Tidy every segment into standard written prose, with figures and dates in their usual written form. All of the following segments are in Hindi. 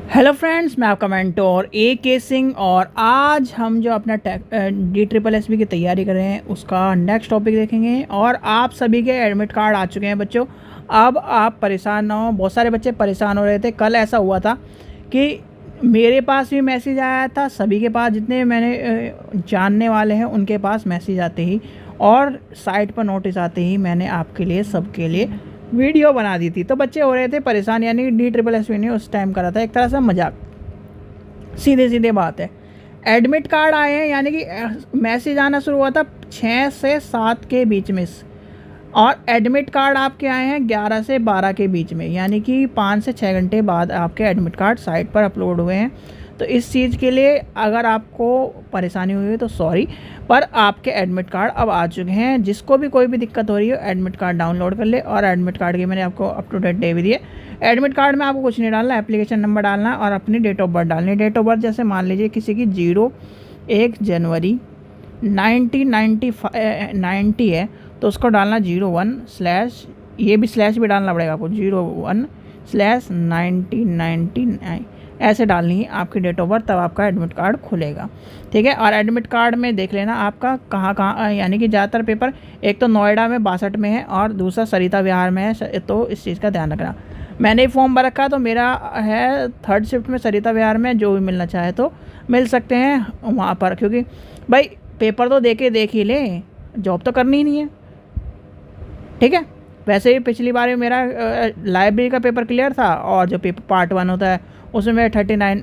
हेलो फ्रेंड्स, मैं आपका मेंटोर के सिंह और आज हम जो अपना DSSB की तैयारी कर रहे हैं उसका नेक्स्ट टॉपिक देखेंगे। और आप सभी के एडमिट कार्ड आ चुके हैं बच्चों। अब आप परेशान ना हो। बहुत सारे बच्चे परेशान हो रहे थे। कल ऐसा हुआ था कि मेरे पास भी मैसेज आया था, सभी के पास, जितने मैंने जानने वाले हैं उनके पास मैसेज आते ही और साइट पर नोटिस आते ही मैंने आपके लिए सबके लिए वीडियो बना दी थी। तो बच्चे हो रहे थे परेशान, यानी DSSB ने उस टाइम करा था एक तरह से मजाक। सीधे सीधे बात है, एडमिट कार्ड आए हैं, यानी कि मैसेज आना शुरू हुआ था 6 से 7 के बीच में, और एडमिट कार्ड आपके आए हैं 11 से 12 के बीच में, यानी कि 5 से 6 घंटे बाद आपके एडमिट कार्ड साइट पर अपलोड हुए हैं। तो इस चीज़ के लिए अगर आपको परेशानी हुई है तो सॉरी, पर आपके एडमिट कार्ड अब आ चुके हैं। जिसको भी कोई भी दिक्कत हो रही है एडमिट कार्ड डाउनलोड कर ले। और एडमिट कार्ड की मैंने आपको अप टू डेट डे भी दिए। एडमिट कार्ड में आपको कुछ नहीं डालना, एप्लीकेशन नंबर डालना और अपनी डेट ऑफ बर्थ डालनी। डेट ऑफ बर्थ जैसे मान लीजिए किसी की 1 जनवरी 1990 है तो उसको डालना 01/ ये भी स्लैश भी डालना पड़ेगा आपको, 01/1999 ऐसे डालनी है आपकी डेट ऑफ बर्थ, तब आपका एडमिट कार्ड खुलेगा। ठीक है। और एडमिट कार्ड में देख लेना आपका कहाँ, यानी कि ज़्यादातर पेपर एक तो नोएडा में 62 में है और दूसरा सरिता विहार में है, तो इस चीज़ का ध्यान रखना। मैंने ही फॉर्म भर रखा तो मेरा है 3rd शिफ्ट में सरिता विहार में। जो भी मिलना चाहे तो मिल सकते हैं वहाँ पर, क्योंकि भाई पेपर तो देख ही ले, जॉब तो करनी ही नहीं है। ठीक है। वैसे ही पिछली बार मेरा लाइब्रेरी का पेपर क्लियर था और जो पेपर पार्ट 1 होता है उसमें 39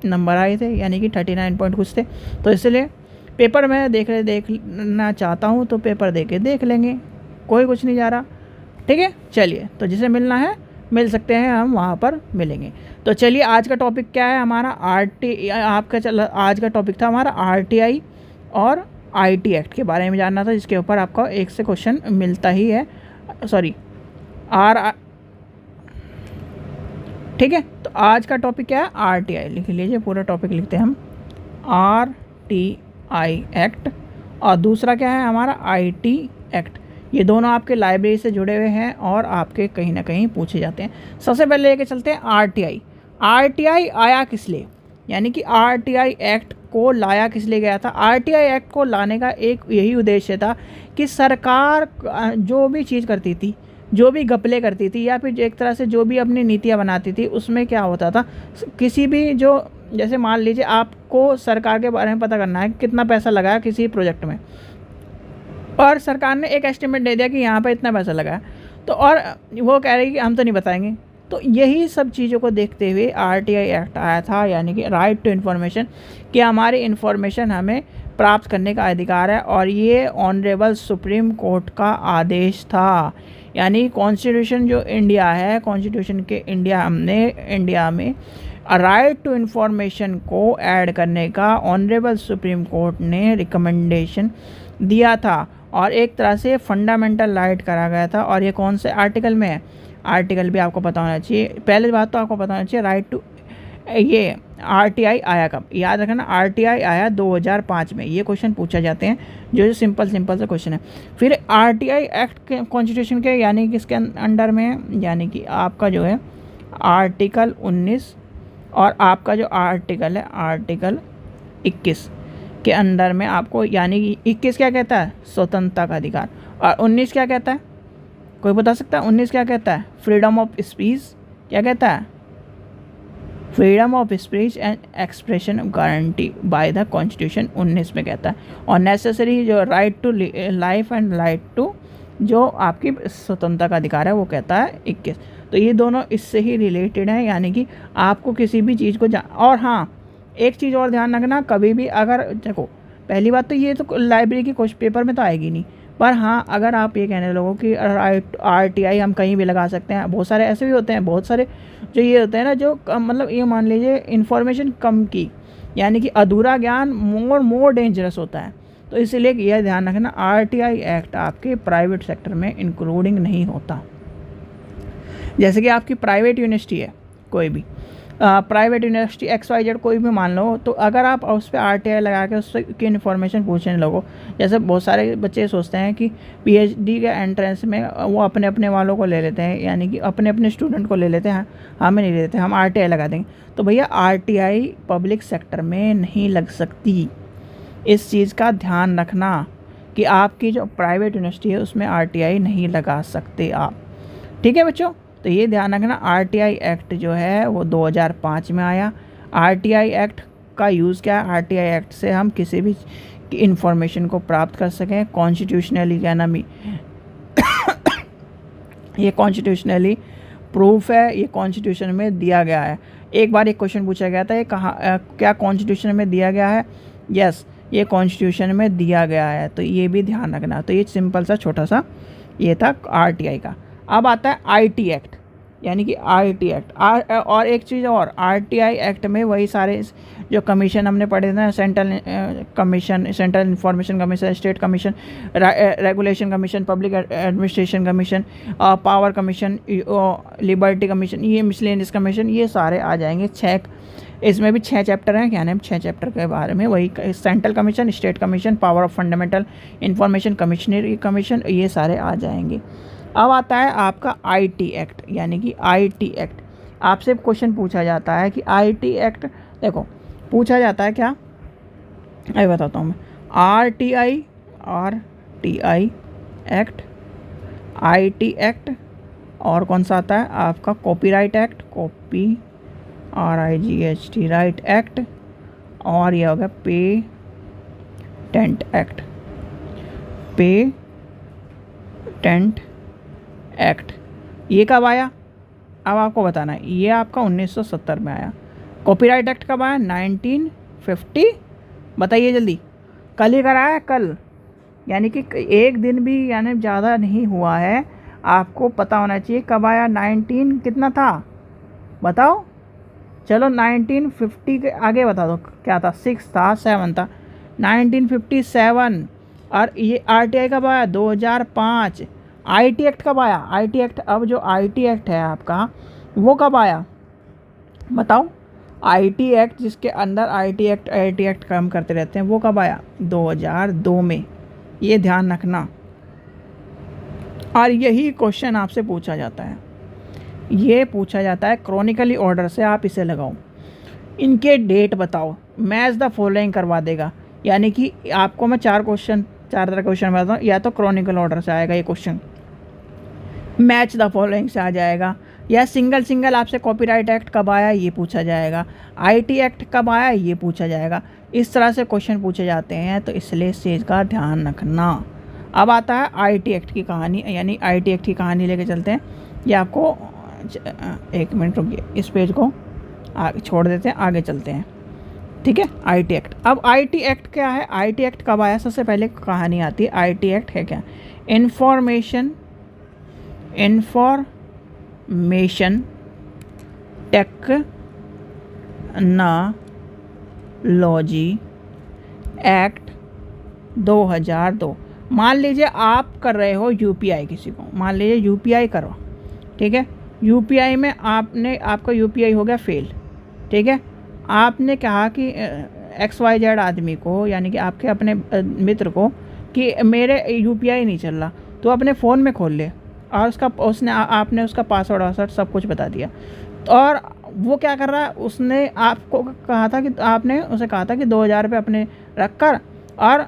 नंबर आए थे, यानी कि 39 पॉइंट कुछ थे। तो इसलिए पेपर मैं देखना चाहता हूँ तो पेपर देख लेंगे, कोई कुछ नहीं जा रहा। ठीक है। चलिए, तो जिसे मिलना है मिल सकते हैं, हम वहाँ पर मिलेंगे। तो चलिए, आज का टॉपिक क्या है हमारा? आज का टॉपिक था हमारा RTI और IT एक्ट के बारे में जानना था, जिसके ऊपर आपका एक से क्वेश्चन मिलता ही है। सॉरी, ठीक है। तो आज का टॉपिक क्या है? RTI। लिख लीजिए, पूरा टॉपिक लिखते हैं हम, RTI एक्ट। और दूसरा क्या है हमारा? IT act. ये दोनों आपके लाइब्रेरी से जुड़े हुए हैं और आपके कहीं ना कहीं पूछे जाते हैं। सबसे पहले लेके चलते हैं RTI। RTI आया किस लिए, यानी कि RTI एक्ट को लाया किस लिए गया था? RTI एक्ट को लाने का एक यही उद्देश्य था कि सरकार जो भी चीज़ करती थी, जो भी घपले करती थी, या फिर एक तरह से जो भी अपनी नीतियाँ बनाती थी, उसमें क्या होता था, किसी भी जो, जैसे मान लीजिए आपको सरकार के बारे में पता करना है कितना पैसा लगाया किसी प्रोजेक्ट में, और सरकार ने एक एस्टिमेट दे दिया कि यहाँ पर इतना पैसा लगा, तो और वो कह रही कि हम तो नहीं बताएंगे। तो यही सब चीज़ों को देखते हुए RTI एक्ट आया था, यानी कि राइट टू इन्फॉर्मेशन, कि हमारी इन्फॉर्मेशन हमें प्राप्त करने का अधिकार है। और ये ऑनरेबल सुप्रीम कोर्ट का आदेश था, यानी कॉन्स्टिट्यूशन जो इंडिया है, कॉन्स्टिट्यूशन के इंडिया में राइट टू इन्फॉर्मेशन को ऐड करने का ऑनरेबल सुप्रीम कोर्ट ने रिकमेंडेशन दिया था और एक तरह से फंडामेंटल राइट करा गया था। और ये कौन से आर्टिकल में है? आर्टिकल भी आपको पता होना चाहिए। पहले बात तो आपको पता होना चाहिए राइट टू, ये RTI आया कब, याद रखना। RTI आया 2005 में। ये क्वेश्चन पूछा जाते हैं, जो सिंपल से क्वेश्चन है। फिर RTI एक्ट के कॉन्स्टिट्यूशन के, यानी कि इसके अंडर में, यानी कि आपका जो है आर्टिकल 19 और आपका जो आर्टिकल है आर्टिकल 21 के अंदर में आपको, यानी कि 21 क्या कहता है? स्वतंत्रता का अधिकार। और 19 क्या कहता है? कोई बता सकता है 19 क्या कहता है? Freedom of speech. क्या कहता है? Freedom of speech and expression guarantee by the constitution 19 में कहता है। और नेसेसरी जो right to life and right to, जो आपकी स्वतंत्रता का अधिकार है, वो कहता है 21। तो ये दोनों इससे ही रिलेटेड हैं, यानी कि आपको किसी भी चीज़ को और हाँ, एक चीज़ और ध्यान रखना, कभी भी अगर देखो, पहली बात तो ये तो लाइब्रेरी की क्वेश्चन पेपर में तो आएगी नहीं, पर हाँ, अगर आप ये कहने लगो कि RTI हम कहीं भी लगा सकते हैं, बहुत सारे ऐसे भी होते हैं, बहुत सारे जो ये होते हैं ना, जो मतलब ये मान लीजिए इन्फॉर्मेशन कम की, यानी कि अधूरा ज्ञान मोर डेंजरस होता है। तो इसलिए यह ध्यान रखना, RTI एक्ट आपके प्राइवेट सेक्टर में इंक्लूडिंग नहीं होता। जैसे कि आपकी प्राइवेट यूनिवर्सिटी है कोई भी, प्राइवेट यूनिवर्सिटी XYZ कोई भी मान लो, तो अगर आप उस पर RTI लगा के उससे की इन्फॉर्मेशन पूछने लगो, जैसे बहुत सारे बच्चे सोचते हैं कि PhD के एंट्रेंस में वो अपने अपने वालों को ले लेते हैं, यानी कि अपने अपने स्टूडेंट को ले लेते हैं, हमें नहीं ले लेते, हम RTI लगा देंगे। तो भैया RTI पब्लिक सेक्टर में नहीं लग सकती। इस चीज़ का ध्यान रखना कि आपकी जो प्राइवेट यूनिवर्सिटी है उसमें RTI नहीं लगा सकते आप। ठीक है बच्चों, तो ये ध्यान रखना। RTI एक्ट जो है वो 2005 में आया। RTI एक्ट का यूज़ क्या है? RTI एक्ट से हम किसी भी इंफॉर्मेशन को प्राप्त कर सकें कॉन्स्टिट्यूशनली, क्या नाम ये कॉन्स्टिट्यूशनली प्रूफ है, ये कॉन्स्टिट्यूशन में दिया गया है। एक बार एक क्वेश्चन पूछा गया था, ये कहाँ क्या कॉन्स्टिट्यूशन में दिया गया है? यस, ये कॉन्स्टिट्यूशन में दिया गया है, तो ये भी ध्यान रखना। तो ये सिंपल सा छोटा सा ये था RTI का। अब आता है IT एक्ट, यानी कि IT एक्ट। और एक चीज़ और, RTI एक्ट में वही सारे जो कमीशन हमने पढ़े थे ना, central commission, central information commission, state commission, regulation commission, public administration commission, power commission, liberty commission, ये मिसलेनियस कमीशन, ये सारे आ जाएंगे। इसमें भी 6 चैप्टर हैं, क्या नाम 6 चैप्टर के बारे में, वही central commission, state commission, power of fundamental information, कमिश्नरी कमीशन, ये सारे आ जाएंगे। अब आता है आपका IT एक्ट, यानी कि IT एक्ट। आपसे क्वेश्चन पूछा जाता है कि IT एक्ट, देखो पूछा जाता है क्या, अभी बताता हूँ मैं। RTI एक्ट, IT एक्ट, और कौन सा आता है आपका copyright act, RIGHT right act, और ये हो गया पेटेंट एक्ट। ये कब आया? अब आपको बताना है। ये आपका 1970 में आया। कॉपीराइट एक्ट कब आया? 1950। बताइए जल्दी, कल ही कराया है, कल, यानी कि एक दिन भी यानी ज़्यादा नहीं हुआ है। आपको पता होना चाहिए कब आया। 19 कितना था बताओ, चलो 1950 के आगे बता दो, क्या था? 6 था, 7 था, 1957। और ये RTI कब आया? 2005। IT एक्ट कब आया? IT एक्ट, अब जो IT एक्ट है आपका वो कब आया बताओ? IT एक्ट जिसके अंदर IT एक्ट काम करते रहते हैं, वो कब आया? 2002 में। ये ध्यान रखना। और यही क्वेश्चन आपसे पूछा जाता है, ये पूछा जाता है क्रॉनिकली ऑर्डर से, आप इसे लगाओ, इनके डेट बताओ, मैच द फॉलोइंग करवा देगा। यानी कि आपको मैं 4 तरह का क्वेश्चन बताता हूँ। या तो क्रॉनिकल ऑर्डर से आएगा ये क्वेश्चन, मैच द फॉलोइंग से आ जाएगा, या सिंगल आपसे कॉपीराइट एक्ट कब आया ये पूछा जाएगा, IT एक्ट कब आया ये पूछा जाएगा। इस तरह से क्वेश्चन पूछे जाते हैं, तो इसलिए इस चीज़ का ध्यान रखना। अब आता है IT एक्ट की कहानी, यानी IT एक्ट की कहानी लेके चलते हैं। ये आपको 1 मिनट रुकिए, इस पेज को आगे छोड़ देते हैं, आगे चलते हैं। ठीक है, IT एक्ट। अब IT एक्ट क्या है? IT एक्ट कब आया? सबसे पहले कहानी आती है। IT एक्ट है क्या? Information technology act 2002। मान लीजिए आप कर रहे हो UPI, किसी को मान लीजिए UPI करो, ठीक है। UPI में आपका UPI हो गया फेल, ठीक है। आपने कहा कि XYZ आदमी को, यानी कि आपके अपने मित्र को, कि मेरे UPI नहीं चल रहा, तो अपने फ़ोन में खोल ले, और आपने उसका पासवर्ड वासवर्ड सब कुछ बता दिया। और वो क्या कर रहा है, उसने आपको कहा था कि आपने उसे कहा था कि 2000 रुपये अपने रख कर और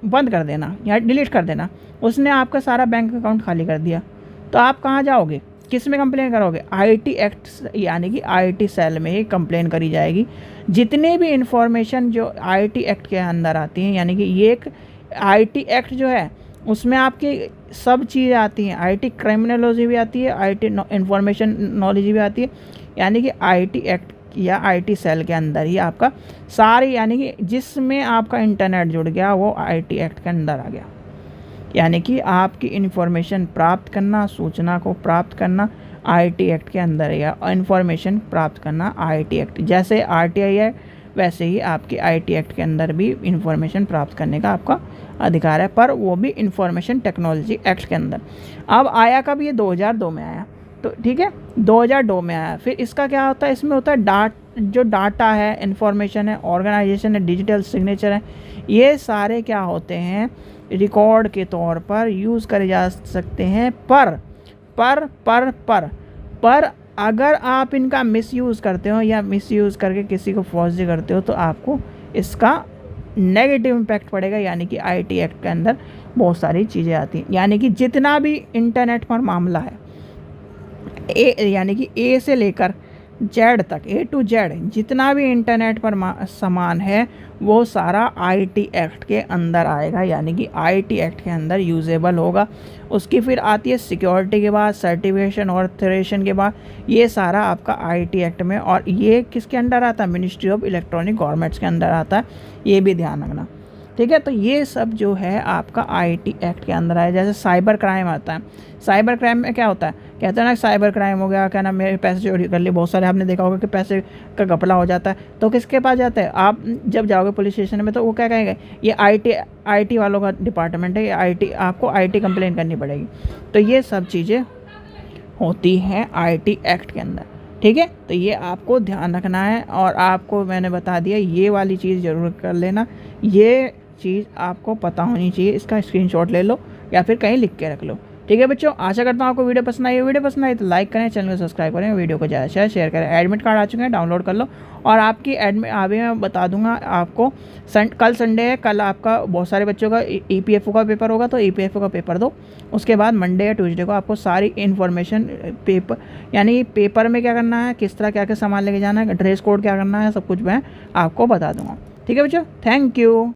बंद कर देना या डिलीट कर देना। उसने आपका सारा बैंक अकाउंट खाली कर दिया। तो आप कहाँ जाओगे, किस में कंप्लेन करोगे? IT एक्ट, यानी कि IT सेल में ही कंप्लेन करी जाएगी। जितनी भी इंफॉर्मेशन जो IT एक्ट के अंदर आती हैं, यानी कि ये एक IT एक्ट जो है उसमें आपकी सब चीज़ें आती हैं। IT क्रिमिनोलॉजी भी आती है, IT इंफॉर्मेशन नॉलेज भी आती है, यानी कि IT एक्ट या IT सेल के अंदर ही आपका सारी, यानी कि जिसमें आपका इंटरनेट जुड़ गया वो IT एक्ट के अंदर आ गया। यानी कि आपकी इन्फॉर्मेशन प्राप्त करना, सूचना को प्राप्त करना IT एक्ट के अंदर है, या इन्फॉर्मेशन प्राप्त करना IT एक्ट। जैसे RTI है वैसे ही आपकी IT एक्ट के अंदर भी इन्फॉर्मेशन प्राप्त करने का आपका अधिकार है, पर वो भी इंफॉर्मेशन टेक्नोलॉजी एक्ट के अंदर। अब आया कब? ये 2002 में आया। तो ठीक है, 2002 में आया। फिर इसका क्या होता है, इसमें होता है जो डाटा है, इंफॉर्मेशन है, ऑर्गेनाइजेशन है, डिजिटल सिग्नेचर है, ये सारे क्या होते हैं, रिकॉर्ड के तौर पर यूज़ करे जा सकते हैं। पर अगर आप इनका मिसयूज़ करते हो या मिसयूज़ करके किसी को फर्जी करते हो तो आपको इसका नेगेटिव इम्पैक्ट पड़ेगा। यानी कि आईटी एक्ट के अंदर बहुत सारी चीज़ें आती हैं। यानी कि जितना भी इंटरनेट पर मामला है, यानी कि ए से लेकर जेड तक, A to Z जितना भी इंटरनेट पर सामान है वो सारा आईटी एक्ट के अंदर आएगा। यानी कि आईटी एक्ट के अंदर यूजेबल होगा। उसकी फिर आती है सिक्योरिटी के बाद, सर्टिफिकेशन और ऑथराइजेशन के बाद, ये सारा आपका आईटी एक्ट में। और ये किसके अंडर आता है, मिनिस्ट्री ऑफ इलेक्ट्रॉनिक गवर्नमेंट्स के अंदर आता है, ये भी ध्यान रखना। ठीक है, तो ये सब जो है आपका आईटी एक्ट के अंदर आया। जैसे साइबर क्राइम आता है, साइबर क्राइम में क्या होता है, कहते हैं ना साइबर क्राइम हो गया, क्या ना मेरे पैसे चोरी कर लिए, बहुत सारे आपने देखा होगा कि पैसे का घपला हो जाता है, तो किसके पास जाता है, आप जब जाओगे पुलिस स्टेशन में तो वो क्या कहेंगे, ये आईटी वालों का डिपार्टमेंट है, ये आईटी, आपको आईटी कंप्लेन करनी पड़ेगी। तो ये सब चीज़ें होती हैं आईटी एक्ट के अंदर। ठीक है, तो ये आपको ध्यान रखना है। और आपको मैंने बता दिया, ये वाली चीज़ ज़रूर कर लेना, ये चीज़ आपको पता होनी चाहिए। इसका स्क्रीनशॉट ले लो या फिर कहीं लिख के रख लो। ठीक है बच्चों, आशा करता हूँ आपको वीडियो पसंद आई। वीडियो पसंद आई तो लाइक करें, चैनल को सब्सक्राइब करें, वीडियो को ज़्यादा से शेयर करें। एडमिट कार्ड आ चुके हैं, डाउनलोड कर लो। और आपकी एडमिट अभी मैं बता दूंगा आपको, कल संडे है, कल आपका बहुत सारे बच्चों का ईपीएफओ का पेपर होगा, तो ईपीएफओ का पेपर दो। उसके बाद मंडे या ट्यूसडे को आपको सारी इन्फॉर्मेशन पेपर, यानी पेपर में क्या करना है, किस तरह क्या क्या सामान लेके जाना है, ड्रेस कोड क्या करना है, सब कुछ मैं आपको बता दूंगा। ठीक है बच्चों, थैंक यू।